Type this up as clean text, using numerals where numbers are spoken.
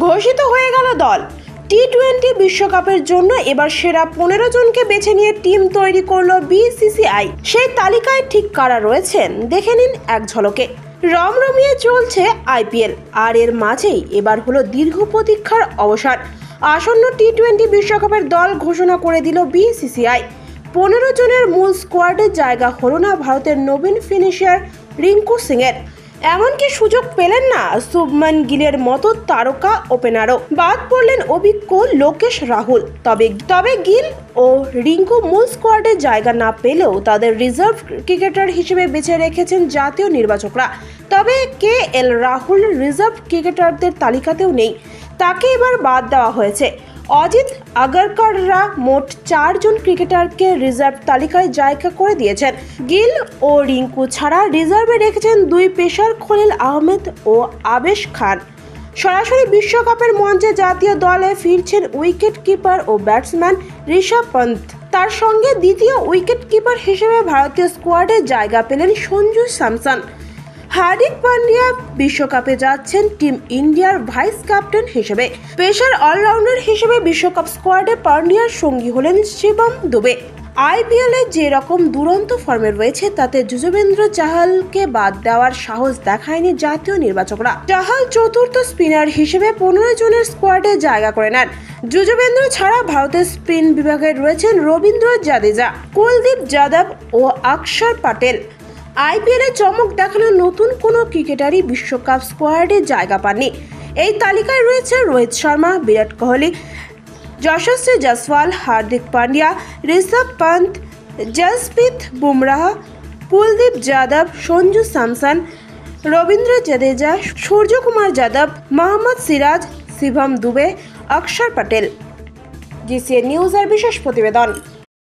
ঘোষিত হয়ে গেল দল। টি-20 বিশ্বকাপের জন্য এবার সেরা 15 জনকে বেছে নিয়ে টিম তৈরি করলো বিসিসিআই। সেই তালিকায় ঠিক কারা রয়েছেন দেখে নিন এক ঝলকে। রমরমিয়ে চলছে আইপিএল, আর এর মাঝেই এবার হলো দীর্ঘ প্রতীক্ষার অবসান। আসন্ন টি-20 বিশ্বকাপের দল ঘোষণা করে দিল বিসিসিআই। 15 জনের মূল স্কোয়াডে জায়গা হলো না ভারতের নবীন ফিনিশার রিঙ্কু সিংয়ের। এমনকি সুযোগ পেলেন না শুভমান গিলের মতো তারকা ওপেনারও। বাদ পড়লেন অভিজ্ঞ লোকেশ রাহুল। তবে গিল ও রিঙ্কু মূল স্কোয়াডে জায়গা না পেলেও তাদের রিজার্ভ ক্রিকেটার হিসেবে বেছে রেখেছেন জাতীয় নির্বাচকরা। তবে কেএল রাহুল রিজার্ভ ক্রিকেটারদের তালিকাতেও নেই, তাকে এবার বাদ দেওয়া হয়েছে। অজিত আগারকাররা মোট 4 জন ক্রিকেটারকে রিজার্ভ তালিকায় জায়গা করে দিয়েছেন। গিল ও রিঙ্কু ছাড়া রিজার্ভে রেখেছেন 2 পেসার খলিল আহমেদ ও আবেশ খান। সরাসরি বিশ্বকাপের মঞ্চে জাতীয় দলে ফিরছেন উইকেট কিপার ও ব্যাটসম্যান ঋষভ পন্ত। তার সঙ্গে দ্বিতীয় উইকেট কিপার হিসেবে ভারতীয় স্কোয়াডে জায়গা পেলেন সঞ্জু স্যামসন। হার্দিক পান্ডিয়া বিশ্বকাপে যাচ্ছেন টিম ইন্ডিয়ার ভাইস ক্যাপ্টেন হিসেবে। পেসার অলরাউন্ডার হিসেবে বিশ্বকাপ স্কোয়াডে পান্ডিয়ার সঙ্গী হলেন শিবম দুবে। আইপিএলে যে রকম দুরন্ত ফর্মে রয়েছে তাতে যুজবেন্দ্র চাহালকে বাদ দেওয়ার সাহস দেখায়নি জাতীয় নির্বাচকরা। চাহাল চতুর্থ স্পিনার হিসেবে 15 জনের স্কোয়াডে জায়গা করে নেন। যুজবেন্দ্র ছাড়া ভারতের স্পিন বিভাগে রয়েছেন রবীন্দ্র জাদেজা, কুলদীপ যাদব ও অক্ষর প্যাটেল। আইপিএলে চমক দেখানো নতুন কোনো ক্রিকেটারই বিশ্বকাপ স্কোয়াডে জায়গা পাননি। এই তালিকায় রয়েছে রোহিত শর্মা, বিরাট কোহলি, যশস্বী জয়সওয়াল, হার্দিক পান্ডিয়া, ঋষভ পন্ত, জসপ্রীত বুমরাহ, কুলদীপ যাদব, সঞ্জু স্যামসন, রবীন্দ্র জাদেজা, সূর্যকুমার যাদব, মোহাম্মদ সিরাজ, শিবম দুবে, অক্ষর প্যাটেল। জিসিএন নিউজের বিশেষ প্রতিবেদন।